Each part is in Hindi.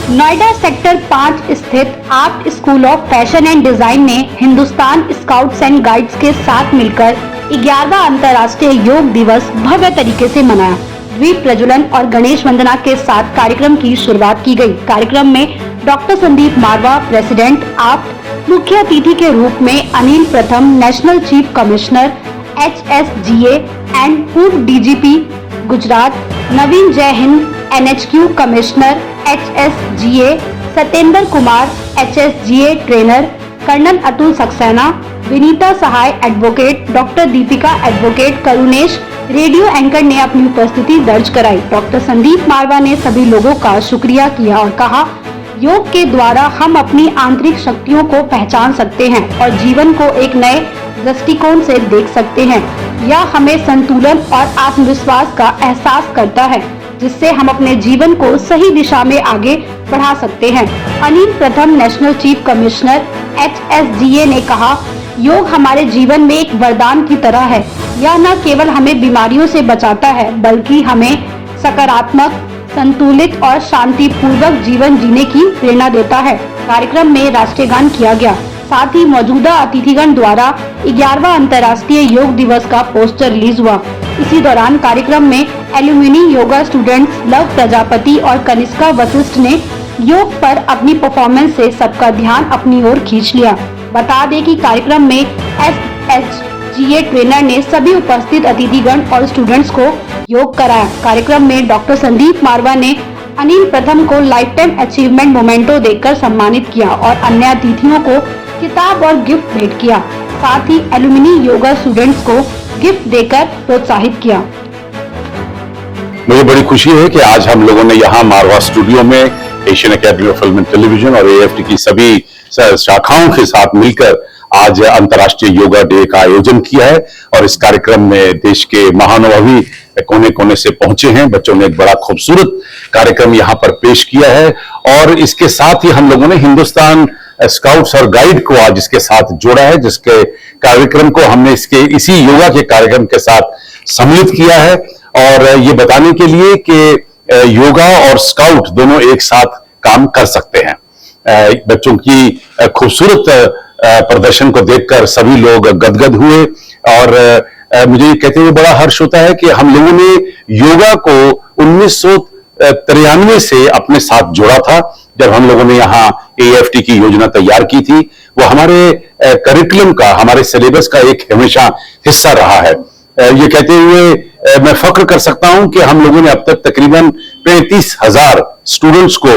नोएडा सेक्टर 5 स्थित art school of fashion and design ने हिंदुस्तान स्काउट्स एंड गाइड्स के साथ मिलकर 11वां अंतर्राष्ट्रीय योग दिवस भव्य तरीके से मनाया। दीप प्रज्वलन और गणेश वंदना के साथ कार्यक्रम की शुरुआत की गई। कार्यक्रम में doctor Sandeep Marwah, president art, मुख्य अतिथि के रूप में Anil Pratham, national chief commissioner HSGA and पूर्व DGP Gujarat, Naveen Jai Hind, NHQ commissioner HSGA, Satyendra Kumar HSGA trainer, colonel Atul Saxena, Vinita Sahay advocate, doctor Deepika advocate, Karunesh radio anchor ने अपनी उपस्थिति दर्ज कराई। डॉक्टर संदीप मारवा ने सभी लोगों का शुक्रिया किया और कहा, योग के द्वारा हम अपनी आंतरिक शक्तियों को पहचान सकते हैं और जीवन को एक नए दृष्टिकोण से देख सकते हैं। यह हमें संतुलन और आत्मविश्वास का एहसास करता है, जिससे हम अपने जीवन को सही दिशा में आगे बढ़ा सकते हैं। Anil Pratham, national chief commissioner HSGA ने कहा, योग हमारे जीवन में एक वरदान की तरह है। यह न केवल हमें बीमारियों से बचाता है, बल्कि हमें सकारात्मक, संतुलित और शांतिपूर्वक जीवन जीने की प्रेरणा देता है। कार्यक्रम में राष्ट्रीय गान किया गया। साथ ही मौजूदा अतिथिगण द्वारा 11वां अंतर्राष्ट्रीय योग दिवस का पोस्टर रिलीज हुआ। इसी दौरान कार्यक्रम में alumni yoga students love Prajapati और कनिष्का वशिष्ठ ने योग पर अपनी परफॉर्मेंस से सबका ध्यान अपनी ओर खींच लिया। बता दें कि कार्यक्रम में HSGA ट्रेनर ने सभी उपस्थित अतिथिगण और स्टूडेंट्स को योग कराया। कार्यक्रम में डॉक्टर संदीप मारवा ने अनिल प्रथम को लाइफ टाइम अचीवमेंट मोमेंटो देकर सम्मानित किया और अन्य अतिथियों को किताब और गिफ्ट भेंट किया। साथ ही एल्यूमिनी योगा स्टूडेंट्स को गिफ्ट देकर प्रोत्साहित किया। मुझे बड़ी खुशी है कि आज हम लोगों ने यहाँ मारवा स्टूडियो में Asian academy of film and television और AFT की सभी शाखाओं के साथ मिलकर आज अंतर्राष्ट्रीय योगा डे का आयोजन किया है और इस कार्यक्रम में देश के महानुभावी कोने कोने से पहुंचे हैं। बच्चों ने एक बड़ा खूबसूरत कार्यक्रम यहाँ पर पेश किया है और इसके साथ ही हम लोगों ने हिंदुस्तान स्काउट्स और गाइड को आज इसके साथ जोड़ा है, जिसके कार्यक्रम को हमने इसी योगा के कार्यक्रम के साथ सम्मिलित किया है और ये बताने के लिए कि योगा और स्काउट दोनों एक साथ काम कर सकते हैं। बच्चों की खूबसूरत प्रदर्शन को देखकर सभी लोग गदगद हुए और मुझे ये कहते हुए बड़ा हर्ष होता है कि हम लोगों ने योगा को 1993 से अपने साथ जोड़ा था। जब हम लोगों ने यहाँ AFT की योजना तैयार की थी, वो हमारे करिकुलम का, हमारे सिलेबस का एक हमेशा हिस्सा रहा है। ये कहते हुए मैं फख्र कर सकता हूं कि हम लोगों ने अब तक तकरीबन 35,000 स्टूडेंट्स को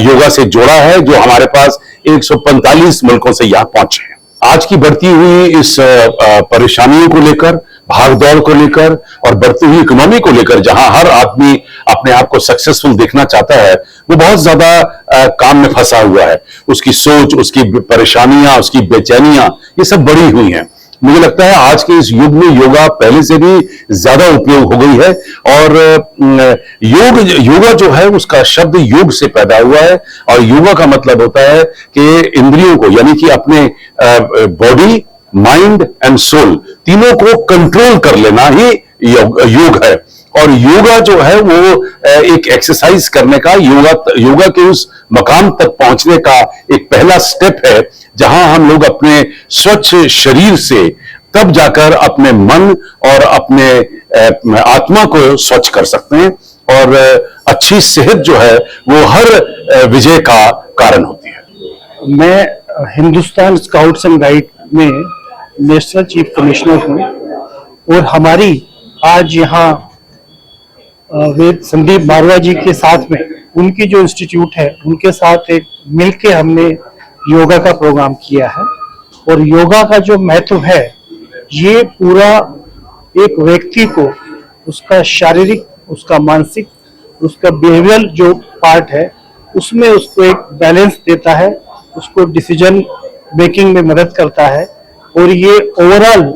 योगा से जोड़ा है, जो हमारे पास 145 मुल्कों से यहाँ पहुंचे हैं। आज की बढ़ती हुई इस परेशानियों को लेकर, भागदौड़ को लेकर और बढ़ती हुई इकोनॉमी को लेकर, जहां हर आदमी अपने आप को सक्सेसफुल देखना चाहता है, वो बहुत ज्यादा काम में फंसा हुआ है। उसकी सोच, उसकी परेशानियां, उसकी बेचैनियां, ये सब बढ़ी हुई हैं। मुझे लगता है आज के इस युग में योगा पहले से भी ज्यादा उपयोग हो गई है और योगा जो है उसका शब्द योग से पैदा हुआ है और योगा का मतलब होता है कि इंद्रियों को, यानी कि अपने बॉडी, माइंड एंड सोल तीनों को कंट्रोल कर लेना ही योग है। और योगा जो है वो एक एक्सरसाइज करने का, योगा के उस मकाम तक पहुंचने का एक पहला स्टेप है, जहां हम लोग अपने स्वच्छ शरीर से तब जाकर अपने मन और अपने आत्मा को स्वच्छ कर सकते हैं और अच्छी सेहत जो है वो हर विजय का कारण होती है। मैं हिंदुस्तान स्काउट्स एंड गाइड में नेशनल चीफ कमिश्नर हूँ और हमारी आज यहाँ संदीप मारवा जी के साथ में उनकी जो इंस्टीट्यूट है उनके साथ एक मिलके हमने योगा का प्रोग्राम किया है। और योगा का जो महत्व है, ये पूरा एक व्यक्ति को उसका शारीरिक, उसका मानसिक, उसका बिहेवियरल जो पार्ट है उसमें उसको एक बैलेंस देता है, उसको डिसीजन मेकिंग में मदद करता है और ये ओवरऑल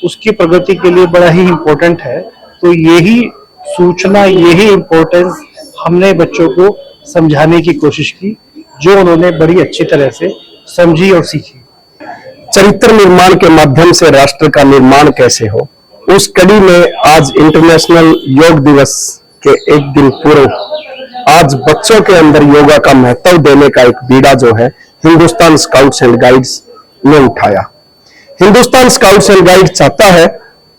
उसकी प्रगति के लिए बड़ा ही इम्पोर्टेंट है। तो यही सूचना, यही इम्पोर्टेंस हमने बच्चों को समझाने की कोशिश की, जो उन्होंने बड़ी अच्छी तरह से समझी और सीखी। चरित्र निर्माण के माध्यम से राष्ट्र का निर्माण कैसे हो, उस कड़ी में आज इंटरनेशनल योग दिवस के एक दिन पूर्व आज बच्चों के अंदर योगा का महत्व देने का एक बीड़ा जो है हिंदुस्तान स्काउट्स एंड गाइड्स ने उठाया। हिंदुस्तान स्काउट्स एंड गाइड चाहता है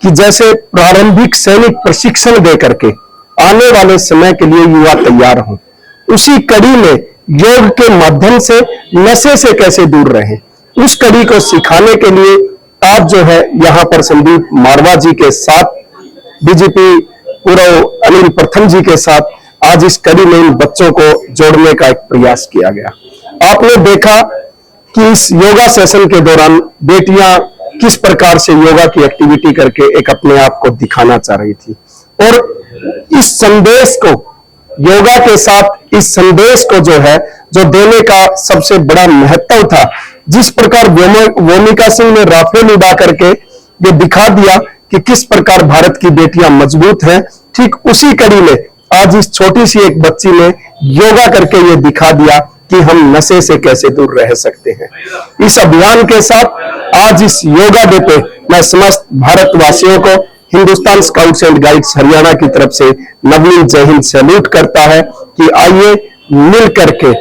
कि जैसे प्रारंभिक सैनिक प्रशिक्षण दे करके आने वाले समय के लिए युवा तैयार हों, उसी कड़ी में योग के माध्यम से नशे से कैसे दूर रहें, उस कड़ी को सिखाने के लिए आज जो है यहाँ पर संदीप मारवा जी के साथ डीजीपी पूर्व अनिल प्रथम जी के साथ आज इस कड़ी में इन बच्चों को जोड़ने का एक प्रयास किया गया। आपने देखा कि इस योगा सेशन के दौरान बेटियां किस प्रकार से योगा की एक्टिविटी करके एक अपने आप को दिखाना चाह रही थी और इस संदेश को योगा के साथ इस संदेश को जो है जो देने का सबसे बड़ा महत्व था। जिस प्रकार भूमिका सिंह ने राफेल उड़ा करके ये दिखा दिया कि किस प्रकार भारत की बेटियां मजबूत हैं, ठीक उसी कड़ी में आज इस छोटी सी एक बच्ची ने योगा करके ये दिखा दिया कि हम नशे से कैसे दूर रह सकते हैं। इस अभियान के साथ आज इस योगा डे पे मैं समस्त भारतवासियों को Hindustan scouts and guides Haryana की तरफ से नवनीत जय हिंद सैल्यूट करता है कि आइए मिल करके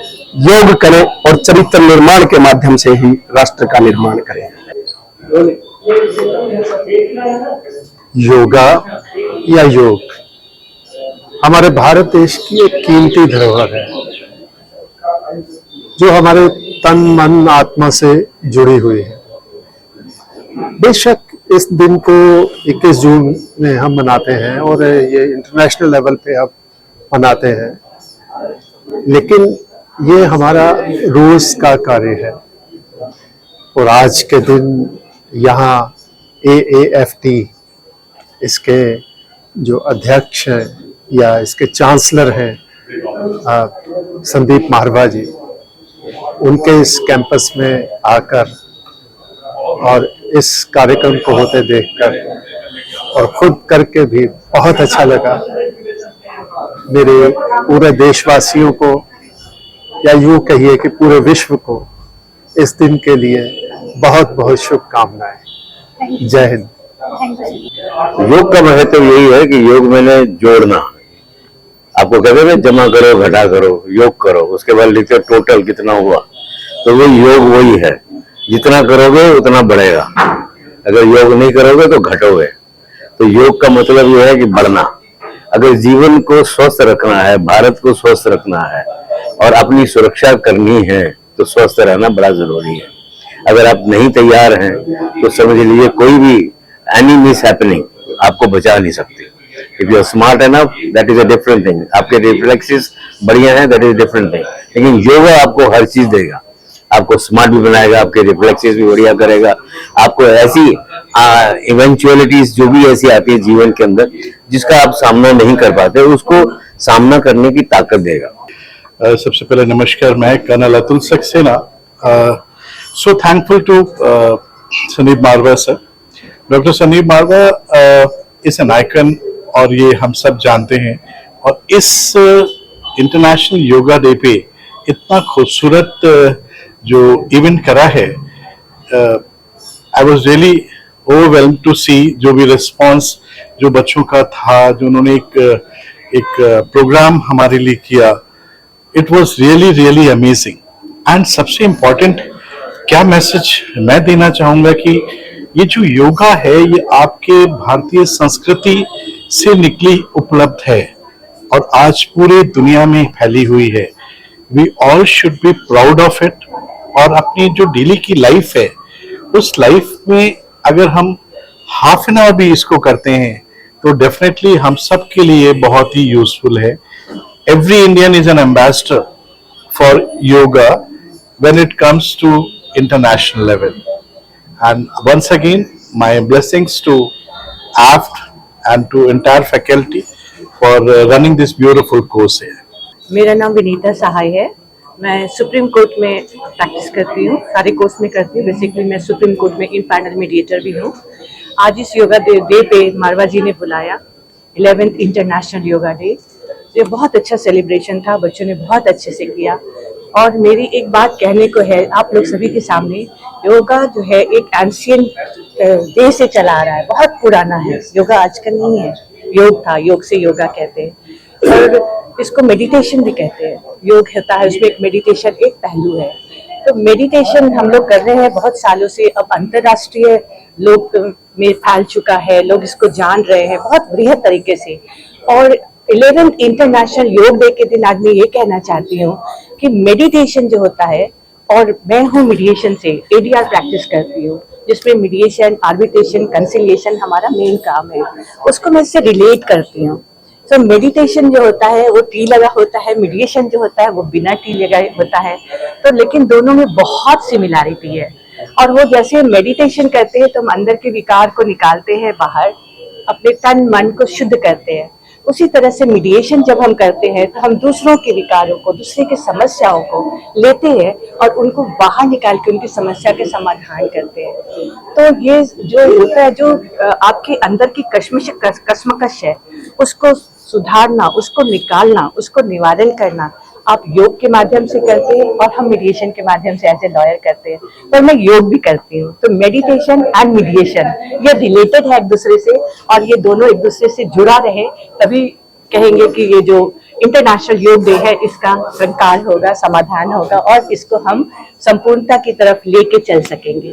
योग करें और चरित्र निर्माण के माध्यम से ही राष्ट्र का निर्माण करें। योगा या योग हमारे भारत देश की एक कीमती धरोहर है जो हमारे तन मन आत्मा से जुड़ी हुई है। बेशक इस दिन को 21 जून में हम मनाते हैं और ये इंटरनेशनल लेवल पे अब मनाते हैं, लेकिन ये हमारा रोज का कार्य है। और आज के दिन यहाँ AAFT इसके जो अध्यक्ष हैं या इसके चांसलर हैं संदीप मारवा जी, उनके इस कैंपस में आकर और इस कार्यक्रम को होते देखकर और खुद करके भी बहुत अच्छा लगा। मेरे पूरे देशवासियों को या यूं कहिए कि पूरे विश्व को इस दिन के लिए बहुत बहुत शुभकामनाएं। जय हिंद। योग का महत्व यही है कि योग मैंने जोड़ना। आपको कहते हैं जमा करो घटा करो, योग करो, उसके बाद लिखते टोटल कितना हुआ, तो वो योग वही है। जितना करोगे उतना बढ़ेगा, अगर योग नहीं करोगे तो घटोगे। तो योग का मतलब यह है कि बढ़ना। अगर जीवन को स्वस्थ रखना है, भारत को स्वस्थ रखना है और अपनी सुरक्षा करनी है तो स्वस्थ रहना बड़ा जरूरी है। अगर आप नहीं तैयार हैं तो समझ लीजिए कोई भी एनी मिस हैपनिंग आपको बचा नहीं सकती। If you are smart enough that is a different thing, आपके रिफ्लेक्सेस बढ़िया हैं दैट इज डिफरेंट थिंग। लेकिन योगा आपको हर चीज देगा, आपको स्मार्ट भी बनाएगा, आपके रिफ्लेक्सेस भी बढ़िया करेगा, आपको ऐसी इवेंचुअलिटीज जो भी ऐसी आती है जीवन के अंदर जिसका आप सामना नहीं कर पाते, उसको सामना करने की ताकत देगा। सबसे पहले नमस्कार, मैं colonel Atul Saxena. So thankful to Sandeep Marwah sir. Doctor Sandeep Marwah is an icon और ये हम सब जानते हैं। और इस इंटरनेशनल योगा डे पे इतना खूबसूरत जो इवेंट करा है, I was really overwhelmed to see जो भी रिस्पॉन्स जो बच्चों का था, जो उन्होंने एक प्रोग्राम हमारे लिए किया, it was really really amazing. And सबसे इम्पोर्टेंट क्या मैसेज मैं देना चाहूंगा कि ये जो योगा है ये आपके भारतीय संस्कृति से निकली उपलब्ध है और आज पूरे दुनिया में फैली हुई है। We all should be proud of it. और अपनी जो डेली की लाइफ है उस लाइफ में अगर हम हाफ एन आवर भी इसको करते हैं तो डेफिनेटली हम सब के लिए बहुत ही यूजफुल है। Every Indian is an ambassador for yoga when it comes to international level. And once again, my blessings to AFT and to entire faculty for running this beautiful course here. मेरा नाम विनीता सहाय है। मैं सुप्रीम कोर्ट में प्रैक्टिस करती हूँ, सारे कोर्स में करती हूँ। बेसिकली मैं सुप्रीम कोर्ट में इन पैनल मीडिएटर भी हूँ। आज इस योगा डे पे मारवा जी ने बुलाया 11th इंटरनेशनल योगा डे। ये बहुत अच्छा सेलिब्रेशन था, बच्चों ने बहुत अच्छे से किया। और मेरी एक बात कहने को है आप लोग सभी के सामने, योगा जो है एक एंशियंट डे से चला आ रहा है, बहुत पुराना है। योगा आज का नहीं है, योग था, योग से योगा कहते हैं। और इसको मेडिटेशन भी कहते हैं। योग होता है, उसमें एक मेडिटेशन एक पहलू है। तो मेडिटेशन हम लोग कर रहे हैं बहुत सालों से, अब अंतर्राष्ट्रीय लोग में फैल चुका है, लोग इसको जान रहे हैं बहुत बृहद तरीके से। और 11th इंटरनेशनल योग डे के दिन आज मैं ये कहना चाहती हूँ कि मेडिटेशन जो होता है, और मैं हूँ मीडिएशन से, ADR प्रैक्टिस करती हूँ, जिसमें मीडिएशन, आर्बिट्रेशन, कंसिलिएशन हमारा मेन काम है, उसको मैं इससे रिलेट करती हूँ। तो मेडिटेशन जो होता है वो टी लगा होता है, मीडिएशन जो होता है वो बिना टी लगा होता है। तो लेकिन दोनों में बहुत सिमिलैरिटी है। और वो जैसे मेडिटेशन करते हैं तो हम अंदर के विकार को निकालते हैं बाहर, अपने तन मन को शुद्ध करते हैं। उसी तरह से मीडिएशन जब हम करते हैं तो हम दूसरों के विकारों को, दूसरे की समस्याओं को लेते हैं और उनको बाहर निकाल के उनकी समस्या के समाधान करते हैं। तो ये जो होता है, जो आपके अंदर की कश्मकश है, उसको सुधारना, उसको निकालना, उसको निवारण करना आप योग के माध्यम से करते हैं और हम मेडिएशन के माध्यम से एज ए लॉयर करते हैं। पर मैं योग भी करती हूँ। तो मेडिटेशन एंड मीडिएशन ये रिलेटेड है एक दूसरे से, और ये दोनों एक दूसरे से जुड़ा रहे तभी कहेंगे कि ये जो इंटरनेशनल योग डे है इसका संकार होगा, समाधान होगा और इसको हम संपूर्णता की तरफ लेके चल सकेंगे।